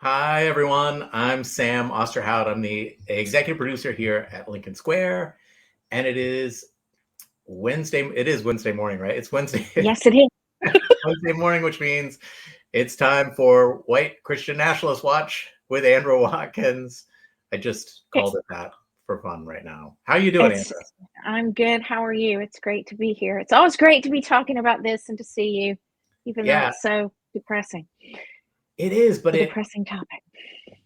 Hi, everyone. I'm Sam Osterhout. I'm the executive producer here at Lincoln Square, and it is Wednesday. It is Wednesday morning, right? It's Wednesday, Yes, it is. Wednesday morning, which means it's time for White Christian Nationalist Watch with Andra Watkins. I just called it that for fun right now. How you doing, It's Andra? I'm good. How are you? It's great to be here. It's always great to be talking about this and to see you, even though Yeah, it's so depressing. it is, but A depressing topic.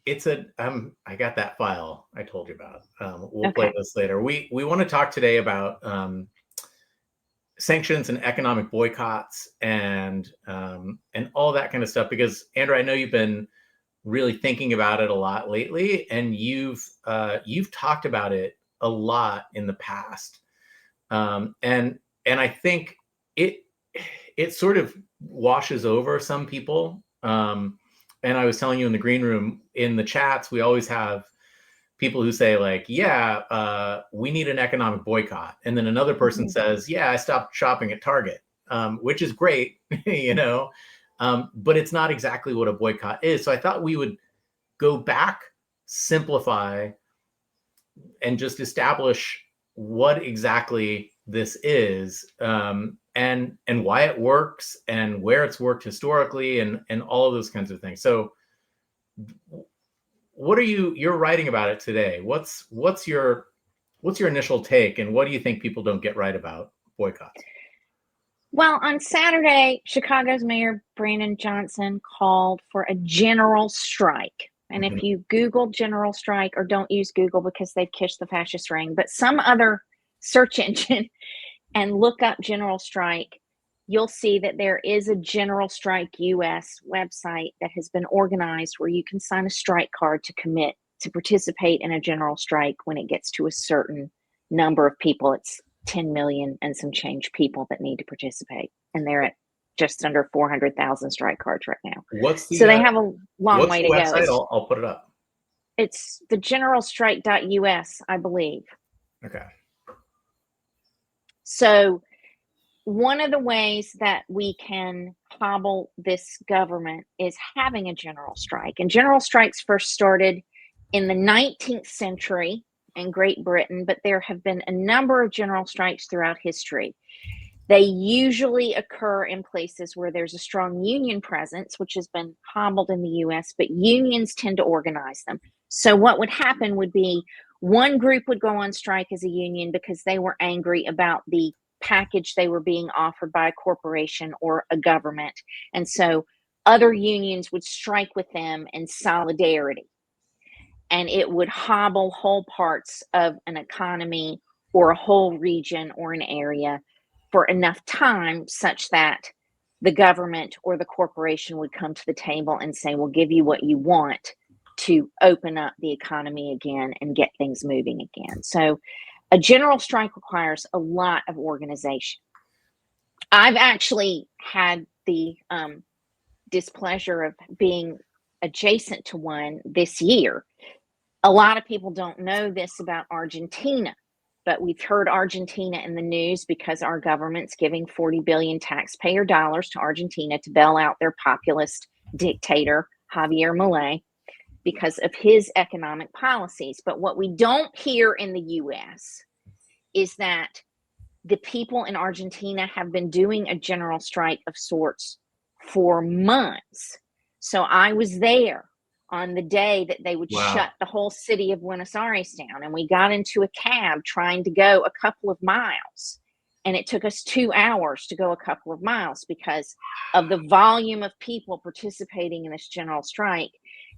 it's a I got that file I told you about. We'll play Okay. this later. We want to talk today about sanctions and economic boycotts and all that kind of stuff, because Andrew, I know you've been really thinking about it a lot lately, and you've talked about it a lot in the past, and I think it it sort of washes over some people. And I was telling you in the green room, in the chats, we always have people who say, like, yeah, we need an economic boycott, and then another person Mhm. says, yeah, I stopped shopping at Target, which is great, you know, but it's not exactly what a boycott is. So I thought we would go back, simplify, and just establish what exactly this is, and why it works and where it's worked historically, and all of those kinds of things. So what are you're writing about it today? What's your initial take, and what do you think people don't get right about boycotts? Well, on Saturday, Chicago's Mayor Brandon Johnson called for a general strike. And Mhm. if you Google general strike, or don't use Google because they've kissed the fascist ring, but some other search engine and look up general strike, you'll see that there is a General Strike US website that has been organized where you can sign a strike card to commit to participate in a general strike when it gets to a certain number of people. It's 10 million and some change people that need to participate. And they're at just under 400,000 strike cards right now. What's So the they have a long what's way the to go. website? It's I'll put it up. it's the generalstrike.us, I believe. Okay. So one of the ways that we can hobble this government is having a general strike. And general strikes first started in the 19th century in Great Britain, but there have been a number of general strikes throughout history. They usually occur in places where there's a strong union presence, which has been hobbled in the US, but unions tend to organize them. So, what would happen would be one group would go on strike as a union because they were angry about the package they were being offered by a corporation or a government. And so, other unions would strike with them in solidarity, and it would hobble whole parts of an economy or a whole region or an area for enough time such that the government or the corporation would come to the table and say, we'll give you what you want to open up the economy again and get things moving again. So a general strike requires a lot of organization. I've actually had the displeasure of being adjacent to one this year. A lot of people don't know this about Argentina, but we've heard Argentina in the news because our government's giving 40 billion taxpayer dollars to Argentina to bail out their populist dictator, Javier Milei, because of his economic policies. But what we don't hear in the US is that the people in Argentina have been doing a general strike of sorts for months. So I was there on the day that they would shut Wow. the whole city of Buenos Aires down. And we got into a cab trying to go a couple of miles. And it took us 2 hours to go a couple of miles because of the volume of people participating in this general strike,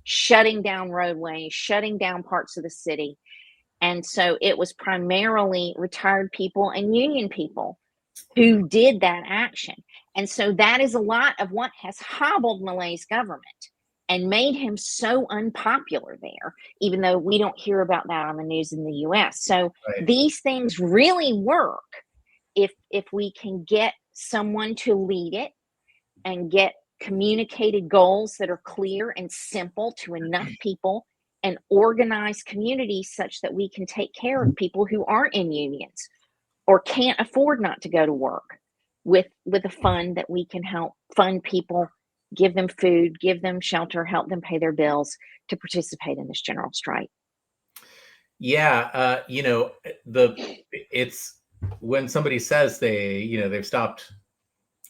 shutting down roadways, shutting down parts of the city. And so it was primarily retired people and union people who did that action. And so that is a lot of what has hobbled Malay's government and made him so unpopular there, even though we don't hear about that on the news in the US. So Right. these things really work if we can get someone to lead it and get communicated goals that are clear and simple to enough people and organize communities such that we can take care of people who aren't in unions or can't afford not to go to work with a fund that we can help fund people give them food, give them shelter, help them pay their bills to participate in this general strike. Yeah, it's when somebody says they've stopped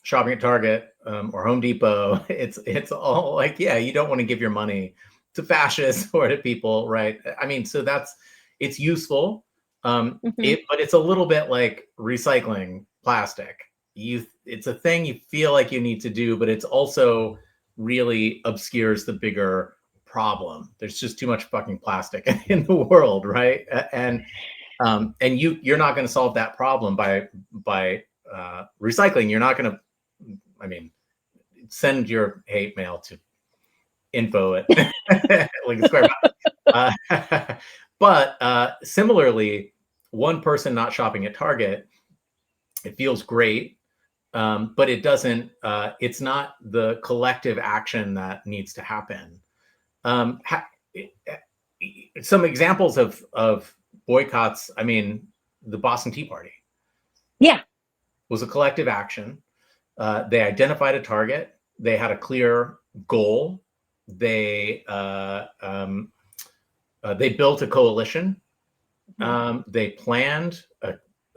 shopping at Target or Home Depot, it's all like, yeah, you don't want to give your money to fascists or to people, right? I mean, so it's useful, but it's a little bit like recycling plastic. It's a thing you feel like you need to do, but it's also really obscures the bigger problem. There's just too much fucking plastic in the world, right? And you're not going to solve that problem by recycling. You're not going to, send your hate mail to info at Lincoln Square. But similarly, one person not shopping at Target, it feels great, but it doesn't. It's not the collective action that needs to happen. Some examples of boycotts. I mean, the Boston Tea Party. Yeah, was a collective action. They identified a target. They had a clear goal. They built a coalition. They planned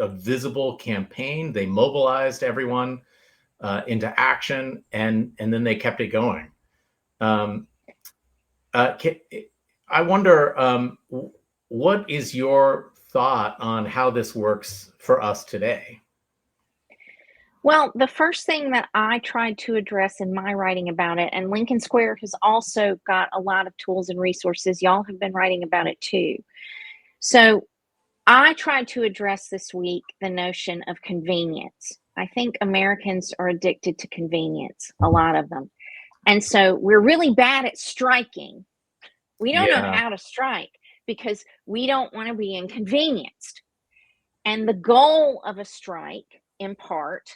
a visible campaign. They mobilized everyone into action, and then they kept it going. I wonder, what is your thought on how this works for us today? Well, the first thing that I tried to address in my writing about it, and Lincoln Square has also got a lot of tools and resources. Y'all have been writing about it too. So I tried to address this week the notion of convenience. I think Americans are addicted to convenience, a lot of them. And so we're really bad at striking. We don't know how to strike because we don't want to be inconvenienced. And the goal of a strike, in part,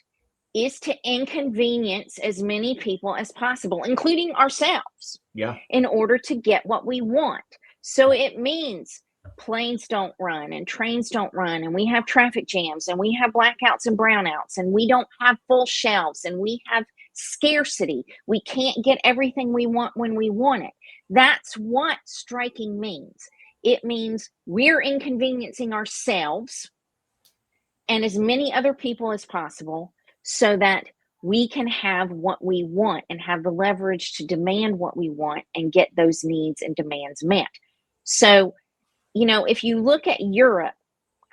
is to inconvenience as many people as possible, including ourselves, in order to get what we want. So it means planes don't run and trains don't run, and we have traffic jams, and we have blackouts and brownouts, and we don't have full shelves, and we have scarcity. We can't get everything we want when we want it. That's what striking means. It means we're inconveniencing ourselves and as many other people as possible so that we can have what we want and have the leverage to demand what we want and get those needs and demands met. So, if you look at Europe,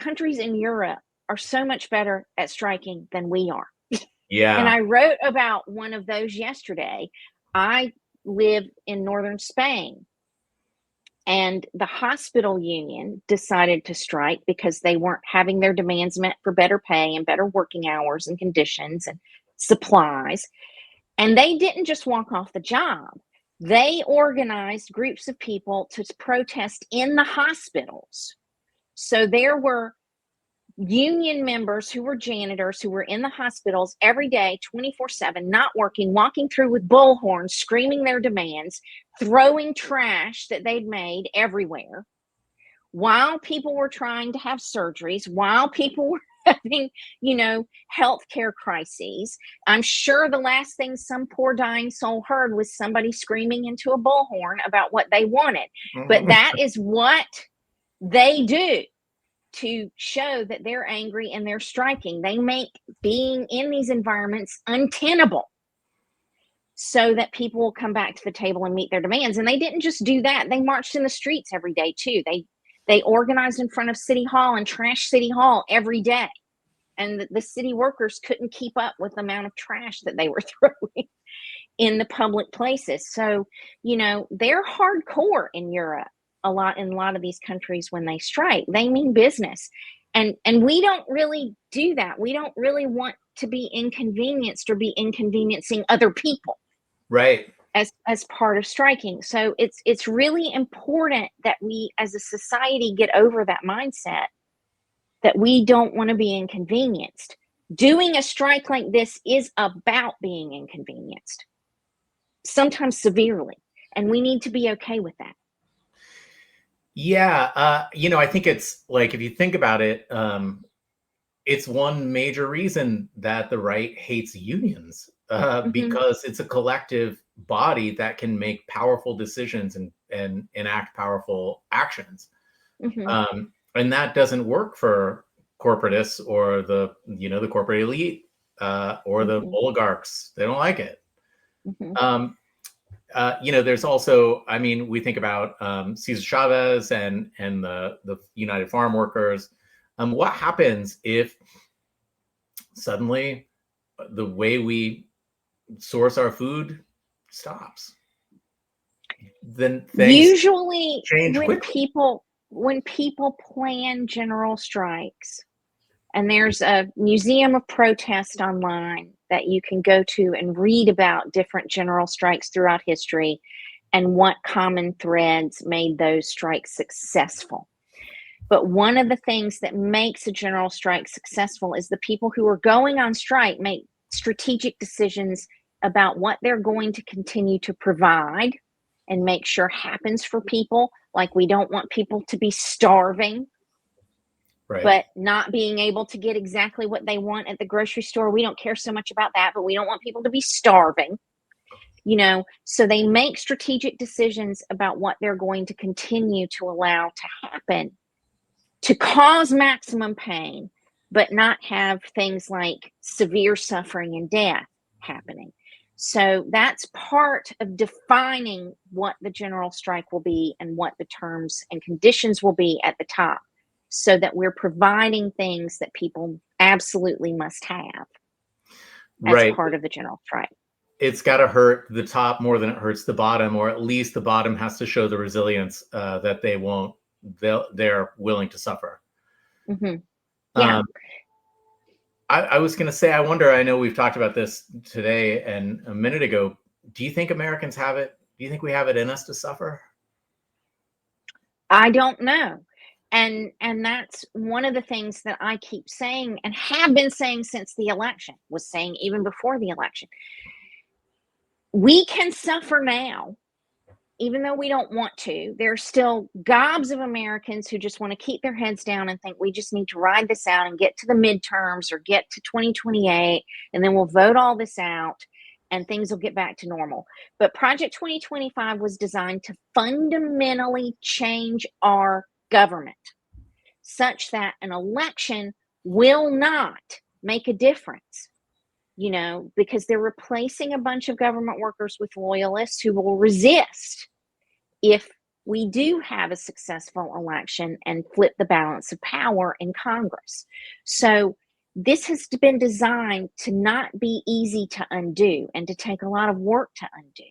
countries in Europe are so much better at striking than we are. Yeah. And I wrote about one of those yesterday. I live in northern Spain, and the hospital union decided to strike because they weren't having their demands met for better pay and better working hours and conditions and supplies. And they didn't just walk off the job. They organized groups of people to protest in the hospitals. So there were union members who were janitors who were in the hospitals every day, 24/7, not working, walking through with bullhorns, screaming their demands, throwing trash that they'd made everywhere, while people were trying to have surgeries, while people were having, healthcare crises. I'm sure the last thing some poor dying soul heard was somebody screaming into a bullhorn about what they wanted. But that is what they do to show that they're angry and they're striking. They make being in these environments untenable so that people will come back to the table and meet their demands. And they didn't just do that. They marched in the streets every day too. They organized in front of City Hall and trashed City Hall every day. And the city workers couldn't keep up with the amount of trash that they were throwing in the public places. So, they're hardcore in Europe. In a lot of these countries, when they strike, they mean business. And we don't really do that. We don't really want to be inconvenienced or be inconveniencing other people. Right. As part of striking. So it's really important that we as a society get over that mindset that we don't want to be inconvenienced. Doing a strike like this is about being inconvenienced, sometimes severely, and we need to be okay with that. Yeah, I think it's like, if you think about it, it's one major reason that the right hates unions. because it's a collective body that can make powerful decisions and enact powerful actions. And that doesn't work for corporatists or the corporate elite or the oligarchs. They don't like it. There's also, I mean, we think about Cesar Chavez and the United Farm Workers. What happens if suddenly the way we source our food stops? Then things usually change quickly. when people plan general strikes, and there's a museum of protest online that you can go to and read about different general strikes throughout history and what common threads made those strikes successful. But one of the things that makes a general strike successful is the people who are going on strike make strategic decisions about what they're going to continue to provide and make sure happens for people. Like, we don't want people to be starving, Right. but not being able to get exactly what they want at the grocery store. We don't care so much about that, but we don't want people to be starving. So they make strategic decisions about what they're going to continue to allow to happen to cause maximum pain, but not have things like severe suffering and death happening. So that's part of defining what the general strike will be and what the terms and conditions will be at the top, so that we're providing things that people absolutely must have as part of the general strike. It's got to hurt the top more than it hurts the bottom, or at least the bottom has to show the resilience that they're willing to suffer. Yeah. I was going to say, I know we've talked about this today and a minute ago. Do you think Americans have it? Do you think we have it in us to suffer? I don't know. And that's one of the things that I keep saying and have been saying since the election, was saying even before the election. We can suffer now, even though we don't want to. There's still gobs of Americans who just want to keep their heads down and think we just need to ride this out and get to the midterms or get to 2028, and then we'll vote all this out and things will get back to normal. But Project 2025 was designed to fundamentally change our government such that an election will not make a difference, because they're replacing a bunch of government workers with loyalists who will resist if we do have a successful election and flip the balance of power in Congress. So this has been designed to not be easy to undo and to take a lot of work to undo.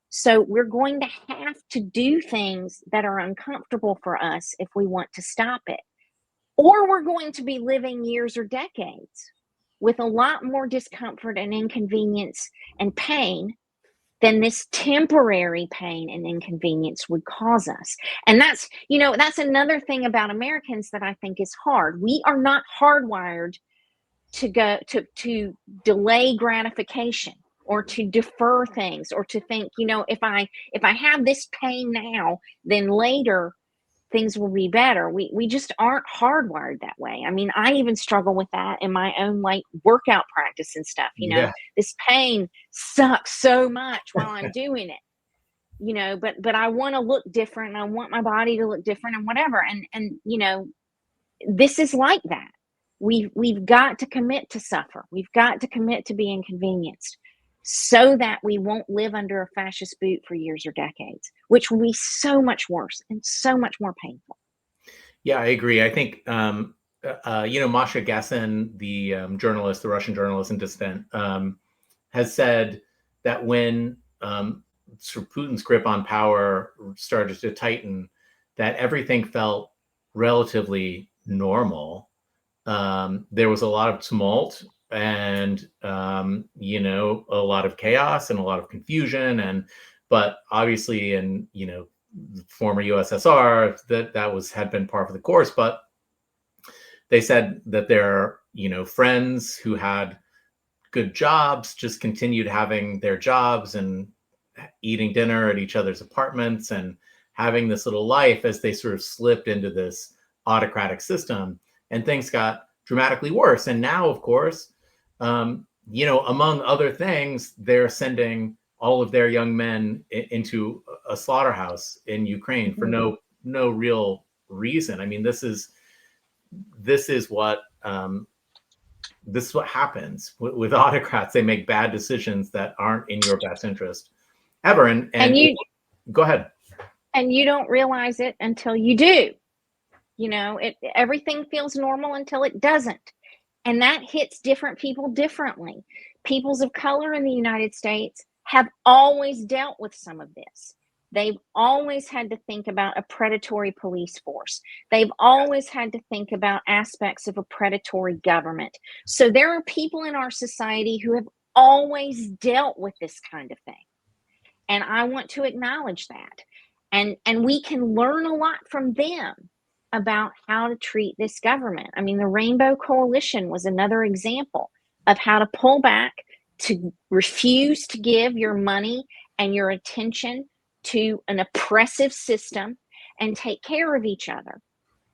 So we're going to have to do things that are uncomfortable for us if we want to stop it. Or we're going to be living years or decades with a lot more discomfort and inconvenience and pain than this temporary pain and inconvenience would cause us. And that's another thing about Americans that I think is hard. We are not hardwired to go to delay gratification or to defer things or to think, if I have this pain now, then later things will be better. We just aren't hardwired that way. I mean, I even struggle with that in my own workout practice and stuff. This pain sucks so much while I'm doing it. But I want to look different and I want my body to look different and whatever. And this is like that. We've got to commit to suffer. We've got to commit to be inconvenienced so that we won't live under a fascist boot for years or decades, which will be so much worse and so much more painful. Yeah, I agree. I think, Masha Gessen, the journalist, the Russian journalist and dissident, has said that when Putin's grip on power started to tighten, that everything felt relatively normal. There was a lot of tumult and, a lot of chaos and a lot of confusion. But obviously in, the former USSR, that had been part of the course. But they said that their, friends who had good jobs just continued having their jobs and eating dinner at each other's apartments and having this little life as they sort of slipped into this autocratic system, and things got dramatically worse. And now, of course, among other things, they're sending all of their young men into a slaughterhouse in Ukraine for Mhm. no real reason. I mean, this is what happens with autocrats. They make bad decisions that aren't in your best interest ever. And you Go ahead. and you don't realize it until you do. Everything feels normal until it doesn't. And that hits different people differently. Peoples of color in the United States have always dealt with some of this. They've always had to think about a predatory police force. They've always had to think about aspects of a predatory government. So there are people in our society who have always dealt with this kind of thing. And I want to acknowledge that. And we can learn a lot from them about how to treat this government. I mean, the Rainbow Coalition was another example of how to pull back, to refuse to give your money and your attention to an oppressive system and take care of each other.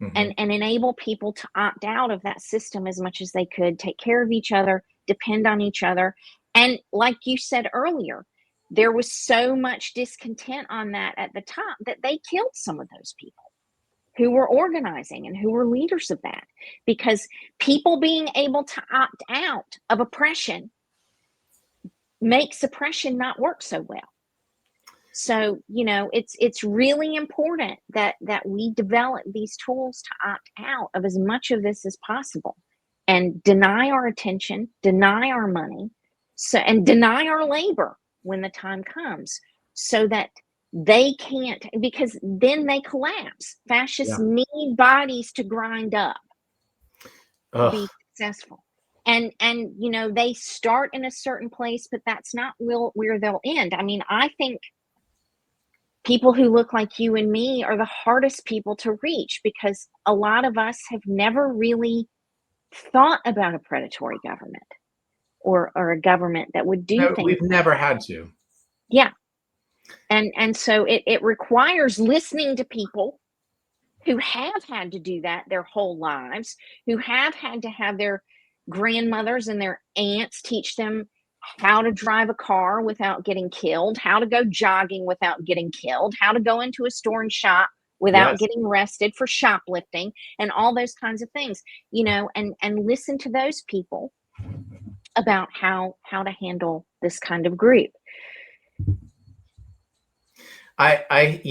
Mm-hmm. And enable people to opt out of that system as much as they could, take care of each other, depend on each other. And like you said earlier, there was so much discontent on that at the top that they killed some of those people who were organizing and who were leaders of that, because people being able to opt out of oppression makes oppression not work so well. So, it's really important that we develop these tools to opt out of as much of this as possible and deny our attention, deny our money, and deny our labor when the time comes, so that they can't, because then they collapse. Fascists need bodies to grind up to be successful. And they start in a certain place, but that's not where they'll end. I mean, I think people who look like you and me are the hardest people to reach, because a lot of us have never really thought about a predatory government or a government that would do things. We've never had to. Yeah. And so it requires listening to people who have had to do that their whole lives, who have had to have their grandmothers and their aunts teach them how to drive a car without getting killed, how to go jogging without getting killed, how to go into a store and shop without getting arrested for shoplifting, and all those kinds of things, and listen to those people about how to handle this kind of group. I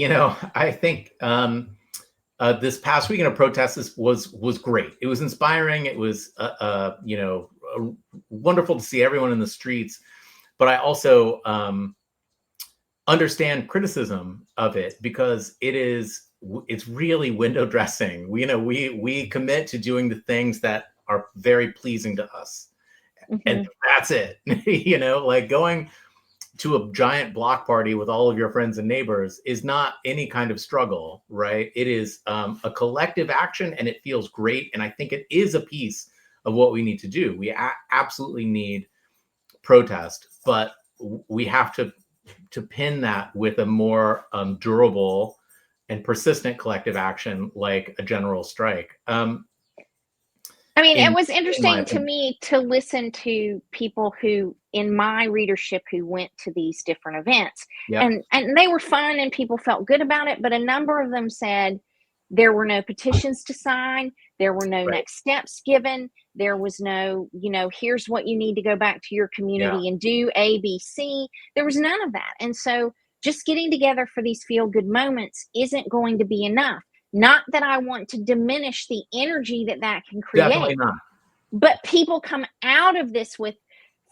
think this past weekend of protests was great. It was inspiring. It was wonderful to see everyone in the streets. But I also understand criticism of it, because it's really window dressing. We commit to doing the things that are very pleasing to us, and that's it. Like going to a giant block party with all of your friends and neighbors is not any kind of struggle, right? It is a collective action, and it feels great. And I think it is a piece of what we need to do. We absolutely need protest, but we have to pin that with a more durable and persistent collective action, like a general strike. I mean, it was interesting to me to listen to people who, in my readership, who went to these different events. And they were fun and people felt good about it. But a number of them said there were no petitions to sign. There were no next steps given. There was no, here's what you need to go back to your community and do A, B, C. There was none of that. And so just getting together for these feel-good moments isn't going to be enough. Not that I want to diminish the energy that can create. Definitely not. But people come out of this with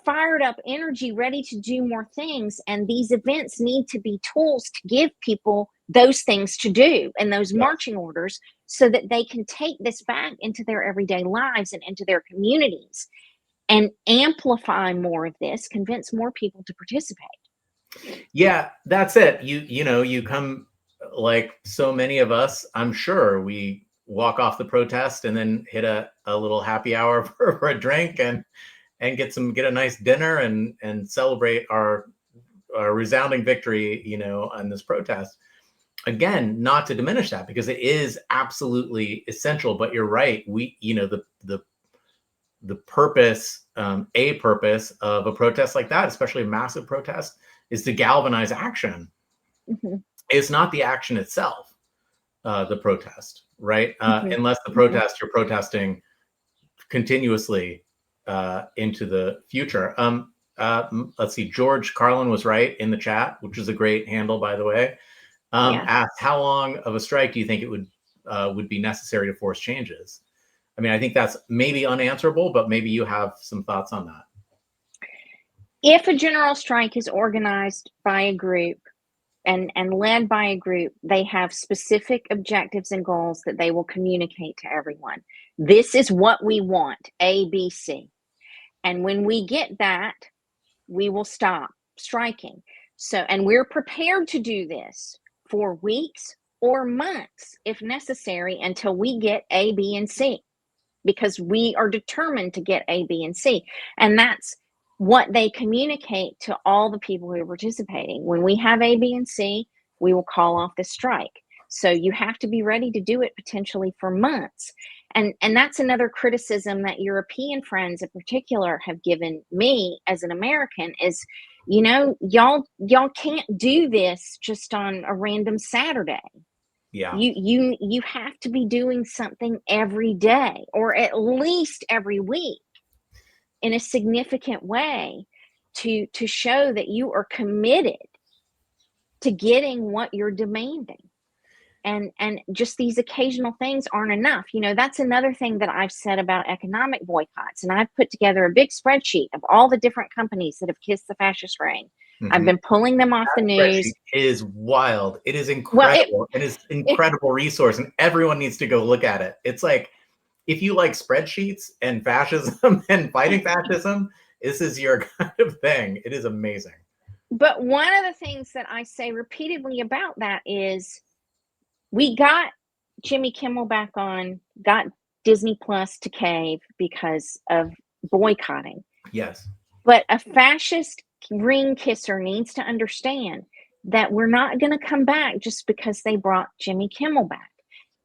fired up energy, ready to do more things. And these events need to be tools to give people those things to do and those marching orders, so that they can take this back into their everyday lives and into their communities and amplify more of this, convince more people to participate. Yeah, that's it. You come, like so many of us, I'm sure, we walk off the protest and then hit a little happy hour for a drink and get a nice dinner and celebrate our resounding victory, on this protest. Again, not to diminish that, because it is absolutely essential. But you're right. We, purpose, a purpose of a protest like that, especially a massive protest, is to galvanize action. Mm-hmm. It's not the action itself, the protest, right? Mm-hmm. Unless the protest, you're protesting continuously into the future. Let's see, George Carlin was right in the chat, which is a great handle, by the way. Yeah. Asked, how long of a strike do you think it would be necessary to force changes? I mean, I think that's maybe unanswerable, but maybe you have some thoughts on that. If a general strike is organized by a group and led by a group, they have specific objectives and goals that they will communicate to everyone. This is what we want, A, B, C. And when we get that, we will stop striking. So, and we're prepared to do this for weeks or months if necessary until we get A, B, and C, because we are determined to get A, B, and C. And that's what they communicate to all the people who are participating. When we have A, B, and C, we will call off the strike. So you have to be ready to do it potentially for months. And that's another criticism that European friends in particular have given me as an American is, you know, y'all can't do this just on a random Saturday. Yeah. You have to be doing something every day or at least every week in a significant way to show that you are committed to getting what you're demanding. And just these occasional things aren't enough. You know, that's another thing that I've said about economic boycotts. And I've put together a big spreadsheet of all the different companies that have kissed the fascist ring. Mm-hmm. I've been pulling them off the news. It is wild. It is incredible. It is an incredible resource, and everyone needs to go look at it. It's like, if you like spreadsheets and fascism and fighting fascism, this is your kind of thing. It is amazing. But one of the things that I say repeatedly about that is, we got Jimmy Kimmel back on, got Disney Plus to cave because of boycotting. Yes. But a fascist ring kisser needs to understand that we're not going to come back just because they brought Jimmy Kimmel back.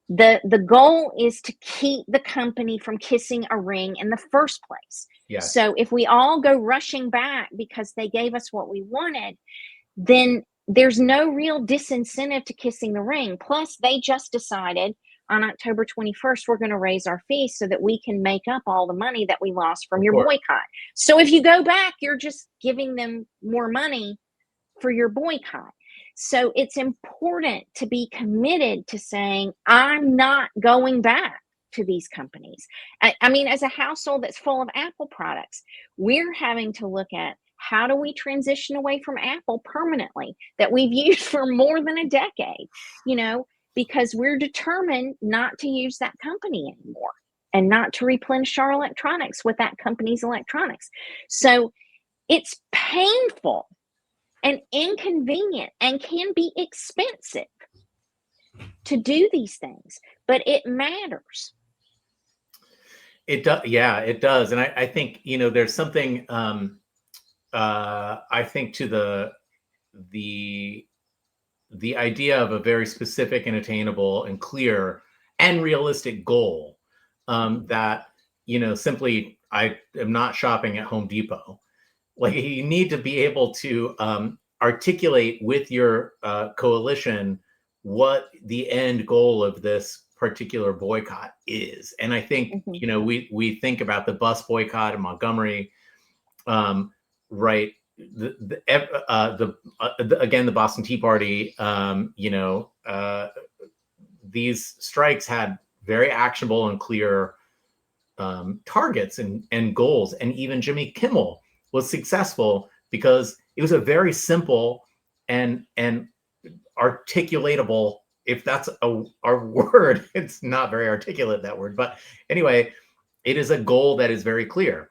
The goal is to keep the company from kissing a ring in the first place. Yes. So if we all go rushing back because they gave us what we wanted, then there's no real disincentive to kissing the ring. Plus, they just decided on October 21st, we're going to raise our fees so that we can make up all the money that we lost from your boycott. So if you go back, you're just giving them more money for your boycott. So it's important to be committed to saying, I'm not going back to these companies. I mean, as a household that's full of Apple products, we're having to look at, how do we transition away from Apple permanently that we've used for more than a decade, you know, because we're determined not to use that company anymore and not to replenish our electronics with that company's electronics. So it's painful and inconvenient and can be expensive to do these things, but it matters. It does. Yeah, it does. And I think, you know, there's something, I think to the idea of a very specific and attainable and clear and realistic goal, that, you know, simply, I am not shopping at Home Depot. Like, you need to be able to articulate with your coalition what the end goal of this particular boycott is. And I think, mm-hmm. you know, we think about the bus boycott in Montgomery, right? Again, the Boston Tea Party, you know, these strikes had very actionable and clear targets and goals. And even Jimmy Kimmel was successful because it was a very simple and articulatable, if that's our word. It's not very articulate, that word, but anyway, it is a goal that is very clear.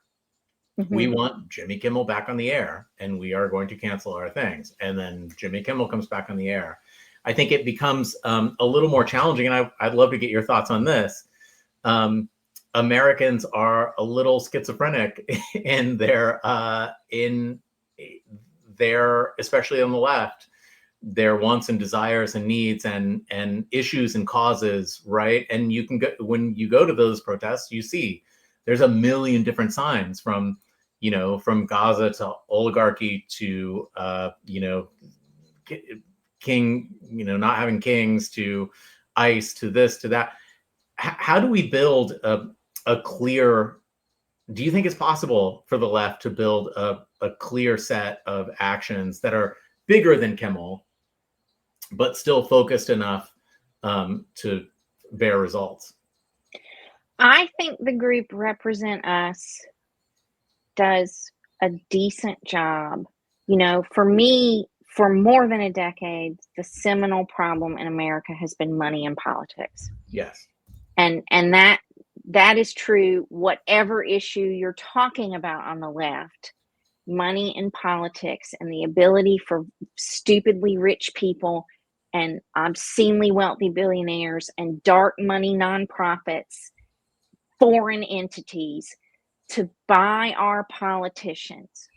Mm-hmm. We want Jimmy Kimmel back on the air, and we are going to cancel our things. And then Jimmy Kimmel comes back on the air. I think it becomes a little more challenging, and I'd love to get your thoughts on this. Americans are a little schizophrenic in their, especially on the left, their wants and desires and needs and issues and causes, right? And you can go, when you go to those protests, you see there's a million different signs from, from Gaza to oligarchy to, king, not having kings, to ICE, to this, to that. How do we build a clear, do you think it's possible for the left to build a clear set of actions that are bigger than Kimmel, but still focused enough to bear results? I think the group Represent Us does a decent job. For me, for more than a decade, the seminal problem in America has been money and politics. Yes. And that is true, whatever issue you're talking about on the left. Money and politics and the ability for stupidly rich people and obscenely wealthy billionaires and dark money nonprofits, foreign entities, to buy our politicians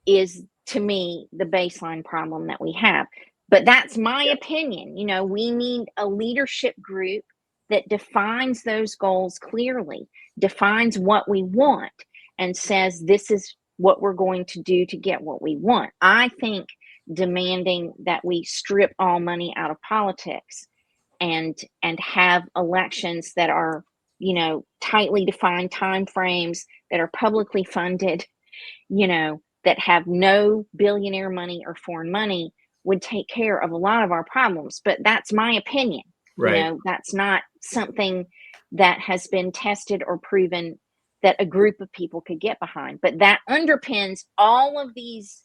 is, to me, the baseline problem that we have. But that's my opinion. We need a leadership group that defines those goals clearly, defines what we want, and says this is what we're going to do to get what we want. I think demanding that we strip all money out of politics and have elections that are, tightly defined time frames, that are publicly funded, that have no billionaire money or foreign money, would take care of a lot of our problems. But that's my opinion. Right. That's not something that has been tested or proven that a group of people could get behind. But that underpins all of these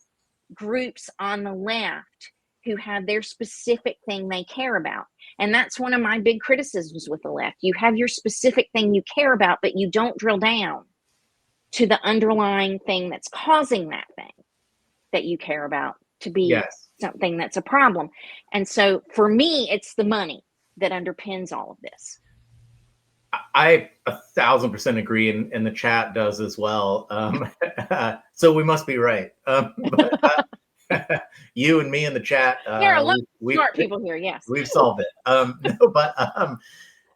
groups on the left who have their specific thing they care about. And that's one of my big criticisms with the left. You have your specific thing you care about, but you don't drill down to the underlying thing that's causing that thing that you care about to be something that's a problem. And so for me, it's the money that underpins all of this. I 1,000% agree, and the chat does as well. So we must be right. You and me in the chat. There are a lot of smart people here. Yes, we've solved it. No,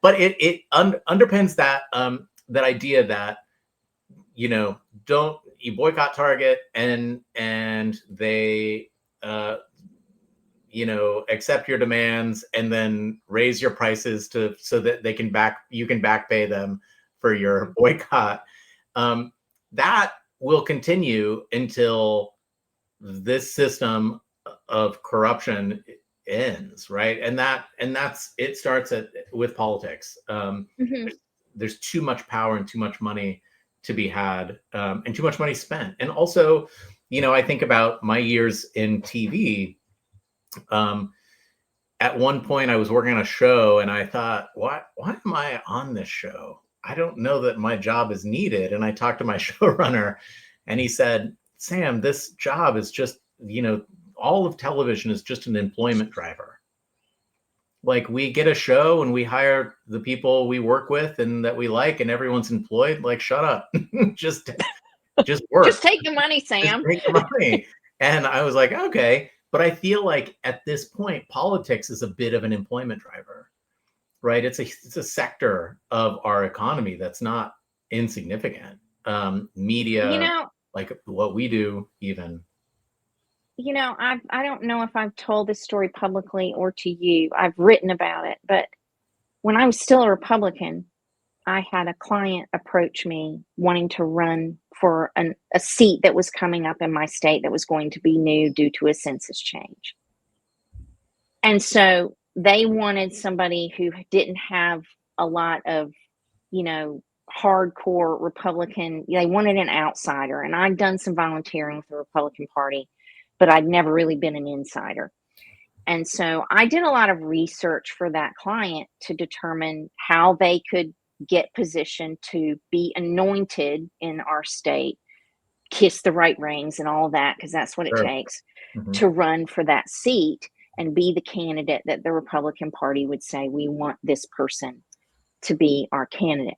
but it underpins that that idea that don't you boycott Target and they accept your demands and then raise your prices so that you can back pay them for your boycott. That will continue until this system of corruption ends, right? And that's it starts with politics. There's too much power and too much money to be had, and too much money spent. And also, I think about my years in TV. At one point I was working on a show and I thought, why am I on this show? I don't know that my job is needed. And I talked to my showrunner and he said, Sam, this job is just, all of television is just an employment driver. Like, we get a show and we hire the people we work with and that we like, and everyone's employed. Like, shut up. just work. Just take the money, Sam. Just take the money. And I was like, okay. But I feel like at this point, politics is a bit of an employment driver, right? It's a sector of our economy that's not insignificant. Media, like what we do, even. I don't know if I've told this story publicly or to you. I've written about it, but when I was still a Republican, I had a client approach me wanting to run for a seat that was coming up in my state that was going to be new due to a census change. And so they wanted somebody who didn't have a lot of, hardcore Republican. They wanted an outsider. And I'd done some volunteering with the Republican Party, but I'd never really been an insider. And so I did a lot of research for that client to determine how they could get positioned to be anointed in our state, kiss the right rings and all that, because that's what it takes to run for that seat and be the candidate that the Republican Party would say, we want this person to be our candidate.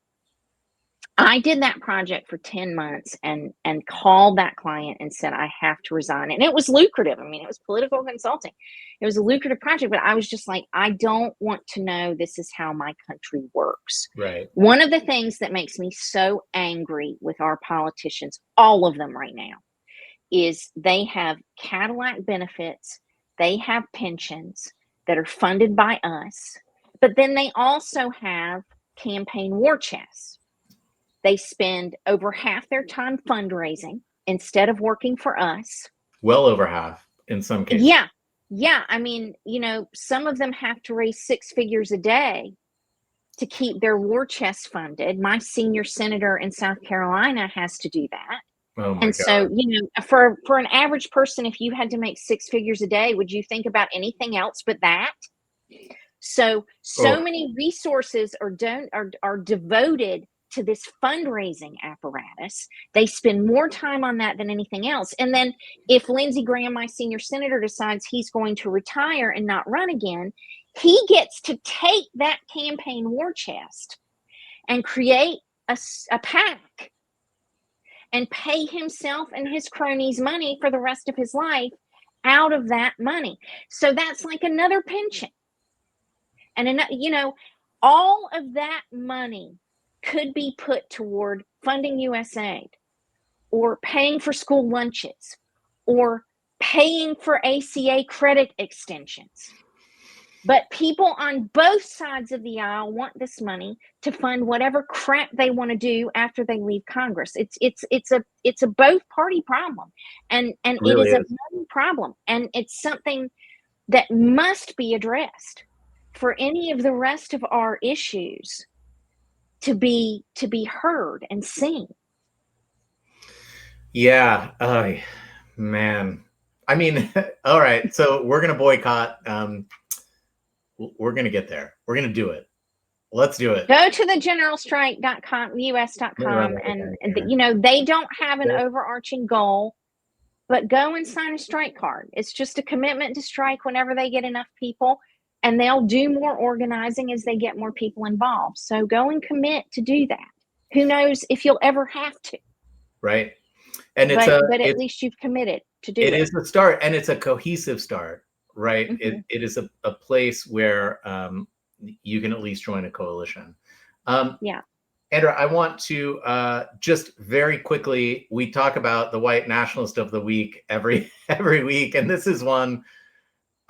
I did that project for 10 months and called that client and said, I have to resign. And it was lucrative. I mean, it was political consulting. It was a lucrative project, but I was just like, I don't want to know this is how my country works. Right. One of the things that makes me so angry with our politicians, all of them right now, is they have Cadillac benefits, they have pensions that are funded by us, but then they also have campaign war chests. They spend over half their time fundraising instead of working for us. Well over half in some cases. Yeah. I mean, some of them have to raise 6 figures a day to keep their war chest funded. My senior senator in South Carolina has to do that. Oh my And God. so, for an average person, if you had to make 6 figures a day, would you think about anything else but that? So many resources are devoted to this fundraising apparatus. They spend more time on that than anything else. And then if Lindsey Graham, my senior senator, decides he's going to retire and not run again, he gets to take that campaign war chest and create a PAC and pay himself and his cronies money for the rest of his life out of that money. So that's like another pension. And, all of that money could be put toward funding USAID or paying for school lunches or paying for ACA credit extensions. But people on both sides of the aisle want this money to fund whatever crap they want to do after they leave Congress. It's a both party problem, and it really is a money problem, and it's something that must be addressed for any of the rest of our issues to be heard and seen. Yeah. Man. I mean, all right. So we're gonna boycott. We're gonna get there. We're gonna do it. Let's do it. Go to the generalstrike.com, us.com, and they don't have an overarching goal, but go and sign a strike card. It's just a commitment to strike whenever they get enough people, and they'll do more organizing as they get more people involved. So go and commit to do that. Who knows if you'll ever have to. Right. And but at least you've committed to do it. It is a start, and it's a cohesive start, right? Mm-hmm. It is a place where you can at least join a coalition. Yeah. Andra, I want to just very quickly, we talk about the white nationalist of the week every week, and this is one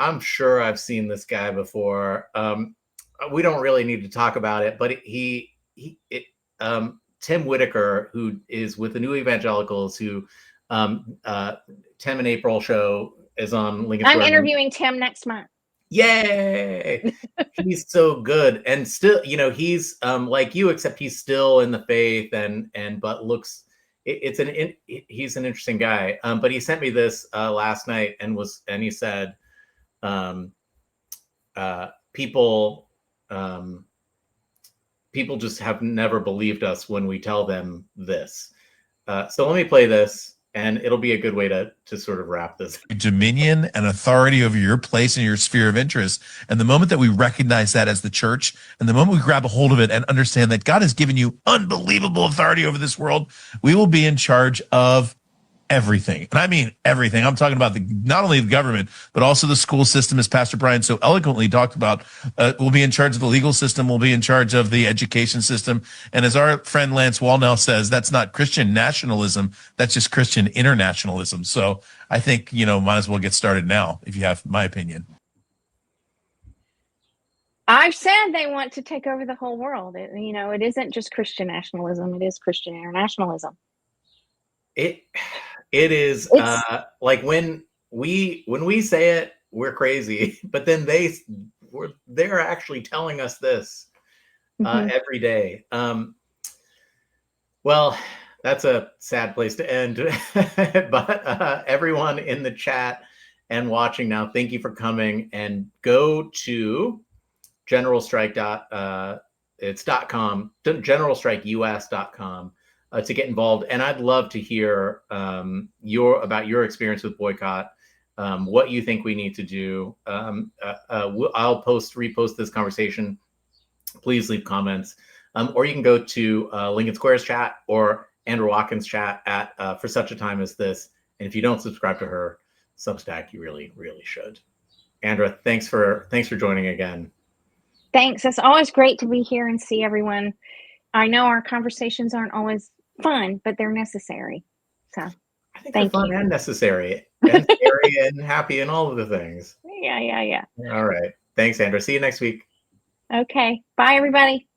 I'm sure I've seen this guy before. We don't really need to talk about it, but Tim Whitaker, who is with the New Evangelicals, who Tim and April show is on Lincoln. I'm interviewing Tim next month. Yay! He's so good, and still, he's like you, except he's still in the faith, but looks. He's an interesting guy. But he sent me this last night, and he said, people just have never believed us when we tell them this. So let me play this, and it'll be a good way to sort of wrap this. Dominion and authority over your place and your sphere of interest. And the moment that we recognize that as the church, and the moment we grab a hold of it and understand that God has given you unbelievable authority over this world, we will be in charge of everything. And I mean everything. I'm talking about not only the government, but also the school system, as Pastor Brian so eloquently talked about. We'll be in charge of the legal system. We'll be in charge of the education system. And as our friend Lance Wallnau says, that's not Christian nationalism. That's just Christian internationalism. So I think, might as well get started now, if you have my opinion. I've said they want to take over the whole world. It isn't just Christian nationalism. It is Christian internationalism. It is like when we say it, we're crazy, but then they're actually telling us this every day. Well, that's a sad place to end. But everyone in the chat and watching now, thank you for coming, and go to generalstrike.com, generalstrikeus.com. To get involved, and I'd love to hear about your experience with Boycott, what you think we need to do. I'll repost this conversation. Please leave comments. or you can go to Lincoln Square's chat or Andra Watkins' chat at For Such a Time as This. And if you don't subscribe to her Substack, you really, really should. Andra, thanks for joining again. Thanks. It's always great to be here and see everyone. I know our conversations aren't always fun, but they're necessary. So I think thank they're fun you. and necessary and scary and happy and all of the things. Yeah. All right. Thanks, Andra. See you next week. Okay. Bye, everybody.